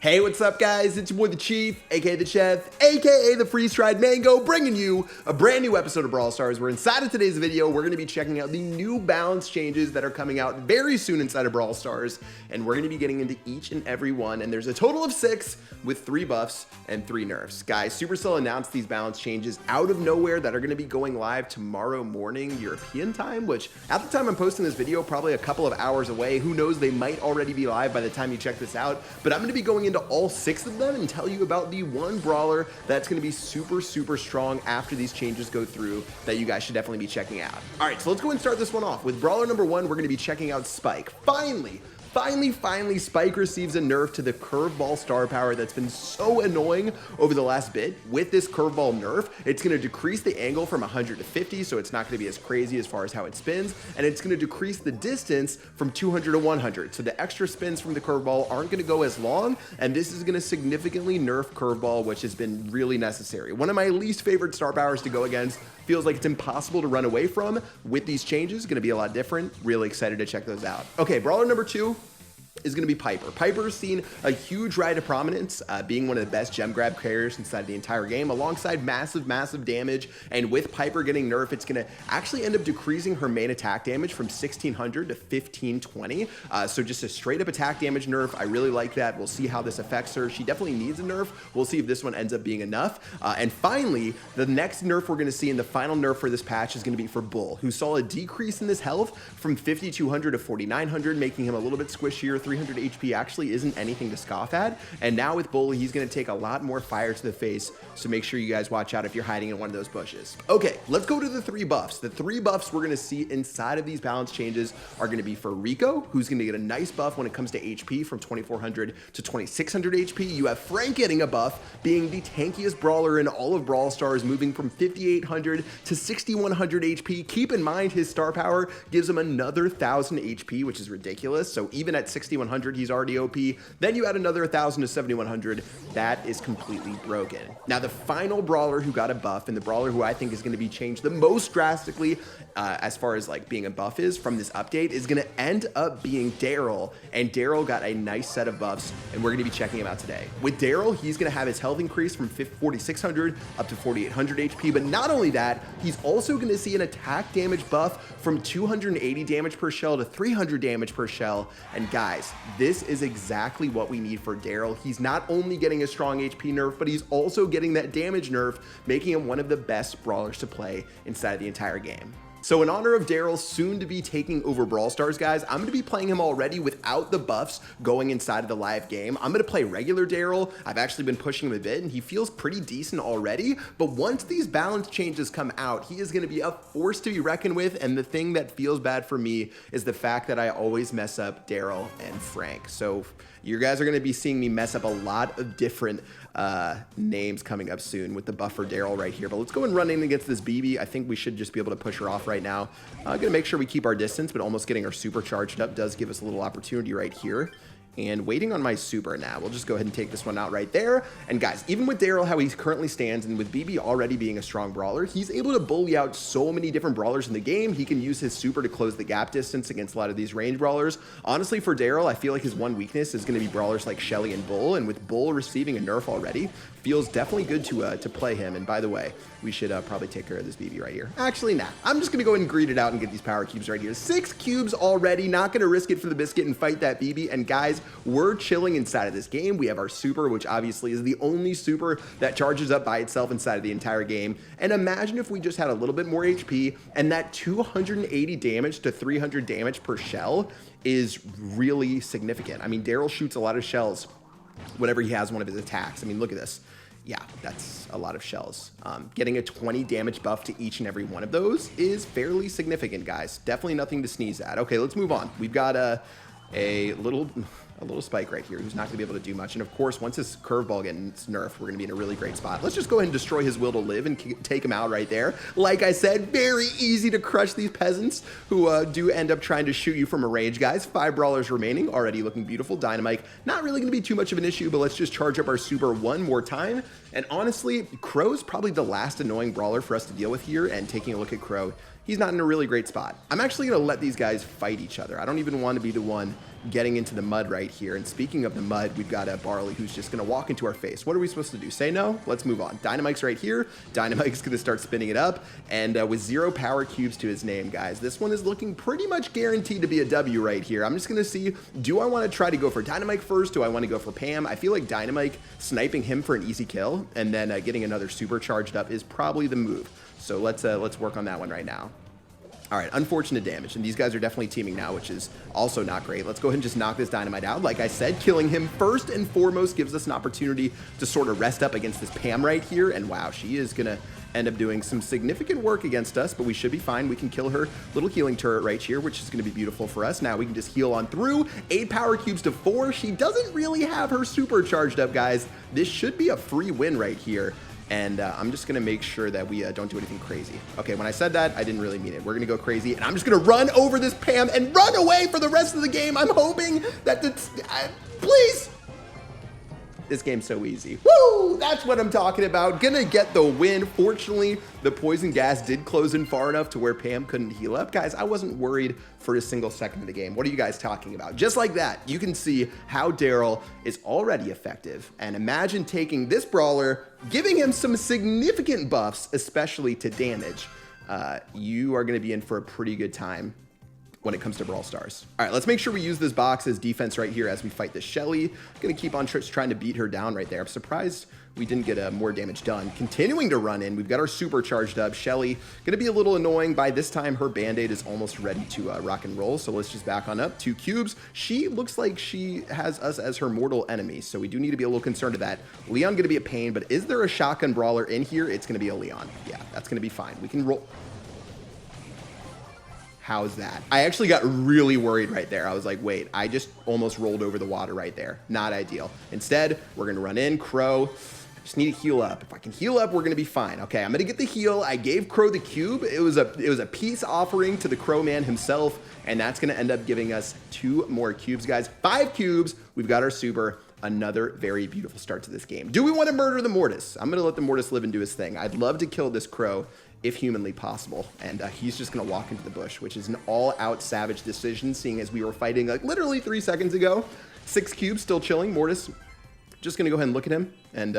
Hey, what's up, guys? It's your boy, the Chief, aka the Chef, aka the Freeze-Dried Mango, bringing you a brand new episode of Brawl Stars, where inside of today's video, we're going to be checking out the new balance changes that are coming out very soon inside of Brawl Stars, and we're going to be getting into each and every one, and there's a total of 6 with 3 buffs and 3 nerfs. Guys, Supercell announced these balance changes out of nowhere that are going to be going live tomorrow morning European time, which at the time I'm posting this video, probably a couple of hours away. Who knows, they might already be live by the time you check this out, but I'm going to be going into all 6 of them and tell you about the one brawler that's going to be super strong after these changes go through that you guys should definitely be checking out. All right, so let's go and start this one off with brawler number 1. We're going to be checking out Spike. Finally, Spike receives a nerf to the curveball star power that's been so annoying over the last bit. With this curveball nerf, it's going to decrease the angle from 100 to 50, so it's not going to be as crazy as far as how it spins, and it's going to decrease the distance from 200 to 100, so the extra spins from the curveball aren't going to go as long, and this is going to significantly nerf curveball, which has been really necessary. One of my least favorite star powers to go against. Feels like it's impossible to run away from. With these changes, going to be a lot different. Really excited to check those out. Okay, brawler number 2 is going to be Piper. Piper's seen a huge rise to prominence, being one of the best gem grab carriers inside the entire game, alongside massive damage. And with Piper getting nerfed, it's going to actually end up decreasing her main attack damage from 1600 to 1520. So just a straight up attack damage nerf. I really like that. We'll see how this affects her. She definitely needs a nerf. We'll see if this one ends up being enough. And finally, the next nerf we're going to see, in the final nerf for this patch, is going to be for Bull, who saw a decrease in this health from 5200 to 4900, making him a little bit squishier. 300 HP actually isn't anything to scoff at, and now with Bull, he's going to take a lot more fire to the face, so make sure you guys watch out if you're hiding in one of those bushes. Okay, let's go to the 3 buffs. The 3 buffs we're going to see inside of these balance changes are going to be for Rico, who's going to get a nice buff when it comes to HP from 2400 to 2600 HP. You have Frank getting a buff, being the tankiest brawler in all of Brawl Stars, moving from 5800 to 6100 HP. Keep in mind, his star power gives him another 1000 HP, which is ridiculous, so even at 6100, he's already OP. Then you add another 1000 to 7100. That is completely broken. Now, the final brawler who got a buff, and the brawler who I think is going to be changed the most drastically as far as like being a buff is from this update, is going to end up being Darryl. And Darryl got a nice set of buffs, and we're going to be checking him out today. With Darryl, he's going to have his health increase from 4600 up to 4800 HP. But not only that, he's also going to see an attack damage buff from 280 damage per shell to 300 damage per shell. And guys, this is exactly what we need for Darryl. He's not only getting a strong HP nerf, but he's also getting that damage nerf, making him one of the best brawlers to play inside the entire game. So in honor of Darryl soon to be taking over Brawl Stars, guys, I'm going to be playing him already without the buffs going inside of the live game. I'm going to play regular Darryl. I've actually been pushing him a bit, and he feels pretty decent already. But once these balance changes come out, he is going to be a force to be reckoned with. And the thing that feels bad for me is the fact that I always mess up Darryl and Frank. So you guys are going to be seeing me mess up a lot of different names coming up soon with the buffer Darryl right here. But let's go and run in against this BB. I think we should just be able to push her off right now. Gonna make sure we keep our distance, but almost getting our super charged up does give us a little opportunity right here. And waiting on my super now. We'll just go ahead and take this one out right there. And guys, even with Darryl, how he currently stands, and with BB already being a strong brawler, he's able to bully out so many different brawlers in the game. He can use his super to close the gap distance against a lot of these range brawlers. Honestly, for Darryl, I feel like his one weakness is going to be brawlers like Shelly and Bull. And with Bull receiving a nerf already, feels definitely good to play him. And by the way, we should probably take care of this BB right here. Actually, nah. I'm just going to go ahead and greed it out and get these power cubes right here. 6 cubes already. Not going to risk it for the biscuit and fight that BB. And guys, we're chilling inside of this game. We have our super, which obviously is the only super that charges up by itself inside of the entire game. And imagine if we just had a little bit more HP, and that 280 damage to 300 damage per shell is really significant. I mean, Darryl shoots a lot of shells whenever he has one of his attacks. I mean, look at this. Yeah, that's a lot of shells. Getting a 20 damage buff to each and every one of those is fairly significant, guys. Definitely nothing to sneeze at. Okay, let's move on. We've got a little Spike right here who's not going to be able to do much. And of course, once his curveball gets nerfed, we're going to be in a really great spot. Let's just go ahead and destroy his will to live and take him out right there. Like I said, very easy to crush these peasants who do end up trying to shoot you from a range, guys. 5 brawlers remaining, already looking beautiful. Dynamite, not really going to be too much of an issue, but let's just charge up our super one more time. And honestly, Crow's probably the last annoying brawler for us to deal with here. And taking a look at Crow, he's not in a really great spot. I'm actually going to let these guys fight each other. I don't even want to be the one getting into the mud right here. And speaking of the mud, we've got a Barley who's just going to walk into our face. What are we supposed to do? Say no? Let's move on. Dynamite's right here. Dynamite's going to start spinning it up. And with 0 power cubes to his name, guys, this one is looking pretty much guaranteed to be a W right here. I'm just going to see, do I want to try to go for Dynamite first? Do I want to go for Pam? I feel like Dynamite sniping him for an easy kill and then getting another super charged up is probably the move. So let's work on that one right now. All right, unfortunate damage, and these guys are definitely teaming now, which is also not great. Let's go ahead and just knock this Dynamite out. Like I said, killing him first and foremost gives us an opportunity to sort of rest up against this Pam right here, and wow, she is going to end up doing some significant work against us, but we should be fine. We can kill her little healing turret right here, which is going to be beautiful for us. Now we can just heal on through. 8 power cubes to 4. She doesn't really have her super charged up, guys. This should be a free win right here. And I'm just going to make sure that we don't do anything crazy. Okay, when I said that, I didn't really mean it. We're going to go crazy, and I'm just going to run over this Pam and run away for the rest of the game. I'm hoping that please. This game's so easy. Woo! That's what I'm talking about. Gonna get the win. Fortunately, the poison gas did close in far enough to where Pam couldn't heal up. Guys, I wasn't worried for a single second of the game. What are you guys talking about? Just like that, you can see how Darryl is already effective. And imagine taking this brawler, giving him some significant buffs, especially to damage. You are gonna be in for a pretty good time when it comes to Brawl Stars. All right, let's make sure we use this box as defense right here as we fight this Shelly. Gonna keep on trying to beat her down right there. I'm surprised we didn't get more damage done. Continuing to run in, we've got our super charged up. Shelly, gonna be a little annoying. By this time, her Band-Aid is almost ready to rock and roll, so let's just back on up. 2 cubes. She looks like she has us as her mortal enemy, so we do need to be a little concerned of that. Leon gonna be a pain, but is there a shotgun brawler in here? It's gonna be a Leon. Yeah, that's gonna be fine. We can roll. How's that? I actually got really worried right there. I was like, wait, I just almost rolled over the water right there. Not ideal. Instead, we're gonna run in, Crow. Just need to heal up. If I can heal up, we're gonna be fine. Okay, I'm gonna get the heal. I gave Crow the cube. It was a peace offering to the Crow man himself, and that's gonna end up giving us 2 more cubes, guys. 5 cubes. We've got our super. Another very beautiful start to this game. Do we want to murder the Mortis? I'm gonna let the Mortis live and do his thing. I'd love to kill this Crow if humanly possible, and he's just gonna walk into the bush, which is an all-out savage decision, seeing as we were fighting like literally 3 seconds ago. 6 cubes, still chilling. Mortis, just gonna go ahead and look at him and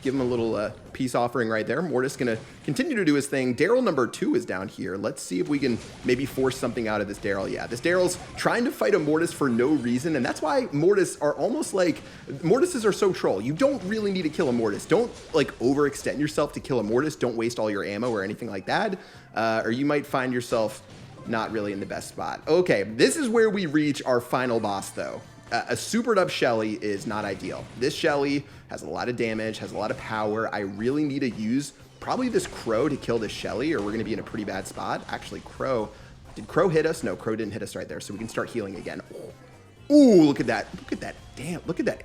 give him a little peace offering right there. Mortis gonna continue to do his thing. Darryl number 2 is down here. Let's see if we can maybe force something out of this Darryl. Yeah, this Darryl's trying to fight a Mortis for no reason, and that's why Mortis are almost like, Mortises are so troll. You don't really need to kill a Mortis. Don't like overextend yourself to kill a Mortis. Don't waste all your ammo or anything like that, or you might find yourself not really in the best spot. Okay, this is where we reach our final boss though. A supered up Shelly is not ideal. This Shelly has a lot of damage, has a lot of power. I really need to use probably this Crow to kill this Shelly, or we're gonna be in a pretty bad spot. Actually, Crow, did Crow hit us? No, Crow didn't hit us right there, so we can start healing again. Ooh, look at that. Look at that. Damn, look at that.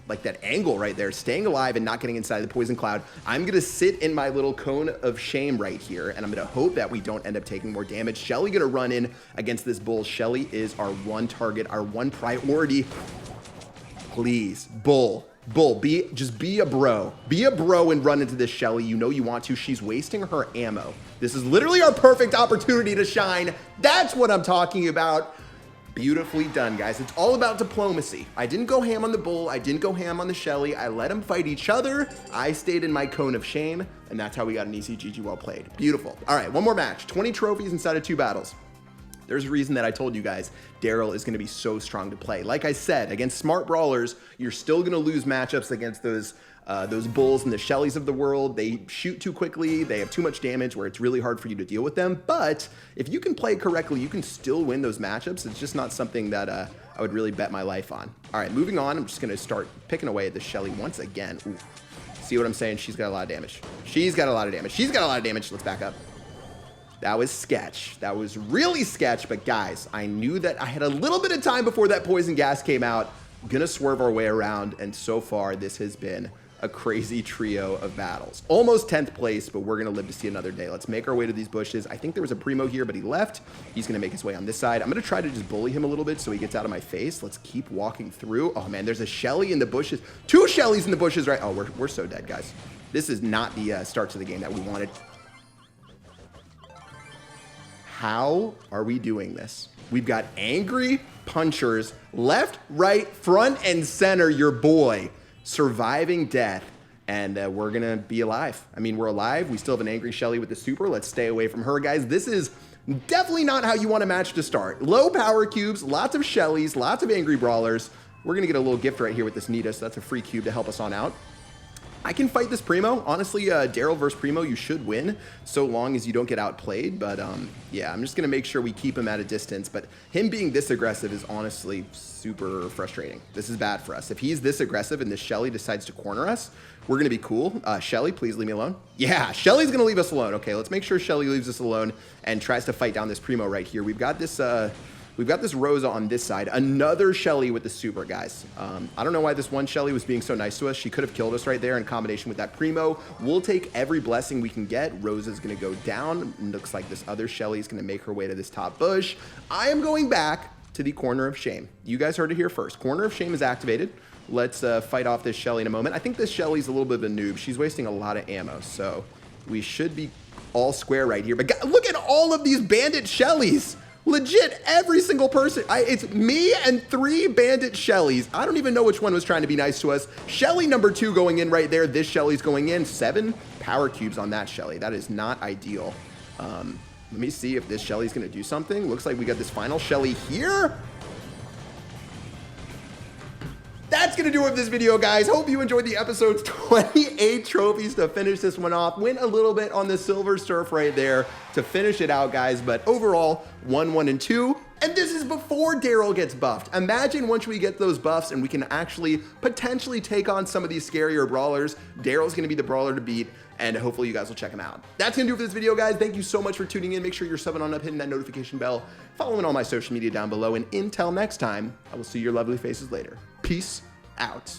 Like that angle right there, staying alive and not getting inside the poison cloud. I'm gonna sit in my little cone of shame right here, and I'm gonna hope that we don't end up taking more damage. Shelly gonna run in against this bull. Shelly is our one target, our one priority. Please, bull, just be a bro. Be a bro and run into this Shelly. You know you want to. She's wasting her ammo. This is literally our perfect opportunity to shine. That's what I'm talking about. Beautifully done, guys. It's all about diplomacy. I didn't go ham on the bull. I didn't go ham on the Shelly. I let them fight each other. I stayed in my cone of shame, and that's how we got an easy GG. Well played. Beautiful. All right, one more match. 20 trophies inside of 2 battles. There's a reason that I told you guys Darryl is going to be so strong to play. Like I said, against smart brawlers, you're still going to lose matchups against those bulls and the Shellys of the world. They shoot too quickly. They have too much damage where it's really hard for you to deal with them. But if you can play correctly, you can still win those matchups. It's just not something that I would really bet my life on. All right, moving on. I'm just going to start picking away at the Shelly once again. Ooh. See what I'm saying? She's got a lot of damage. She's got a lot of damage. She's got a lot of damage. Let's back up. That was sketch. That was really sketch. But guys, I knew that I had a little bit of time before that poison gas came out. Gonna swerve our way around. And so far, this has been a crazy trio of battles. Almost 10th place, but we're gonna live to see another day. Let's make our way to these bushes. I think there was a Primo here, but he left. He's gonna make his way on this side. I'm gonna try to just bully him a little bit so he gets out of my face. Let's keep walking through. Oh man, there's a Shelly in the bushes. 2 Shellys in the bushes, right? Oh, we're so dead, guys. This is not the start to the game that we wanted. How are we doing this? We've got angry punchers, left, right, front, and center, your boy, surviving death. And we're going to be alive. I mean, we're alive. We still have an angry Shelly with the super. Let's stay away from her, guys. This is definitely not how you want a match to start. Low power cubes, lots of Shellys, lots of angry brawlers. We're going to get a little gift right here with this Nita, so that's a free cube to help us on out. I can fight this Primo. Honestly, Darryl versus Primo, you should win so long as you don't get outplayed. But yeah, I'm just going to make sure we keep him at a distance. But him being this aggressive is honestly super frustrating. This is bad for us. If he's this aggressive and this Shelly decides to corner us, we're going to be cool. Shelly, please leave me alone. Yeah, Shelly's going to leave us alone. Okay, let's make sure Shelly leaves us alone and tries to fight down this Primo right here. We've got this... We've got this Rosa on this side. Another Shelly with the super, guys. I don't know why this one Shelly was being so nice to us. She could have killed us right there in combination with that Primo. We'll take every blessing we can get. Rosa's going to go down. Looks like this other Shelly is going to make her way to this top bush. I am going back to the Corner of Shame. You guys heard it here first. Corner of Shame is activated. Let's fight off this Shelly in a moment. I think this Shelly's a little bit of a noob. She's wasting a lot of ammo, so we should be all square right here. But look at all of these bandit Shellys. Legit, every single person. It's me and 3 bandit Shellys. I don't even know which one was trying to be nice to us. Shelly number 2 going in right there. This Shelly's going in. 7 power cubes on that Shelly. That is not ideal. Let me see if this Shelly's going to do something. Looks like we got this final Shelly here. That's going to do it for this video, guys. Hope you enjoyed the episode's 28 trophies to finish this one off. Went a little bit on the silver surf right there to finish it out, guys. But overall, 1, 1, and 2. And this is before Darryl gets buffed. Imagine once we get those buffs and we can actually potentially take on some of these scarier brawlers. Darryl's going to be the brawler to beat. And hopefully you guys will check him out. That's going to do it for this video, guys. Thank you so much for tuning in. Make sure you're subbing on up, hitting that notification bell, following all my social media down below. And until next time, I will see your lovely faces later. Peace out.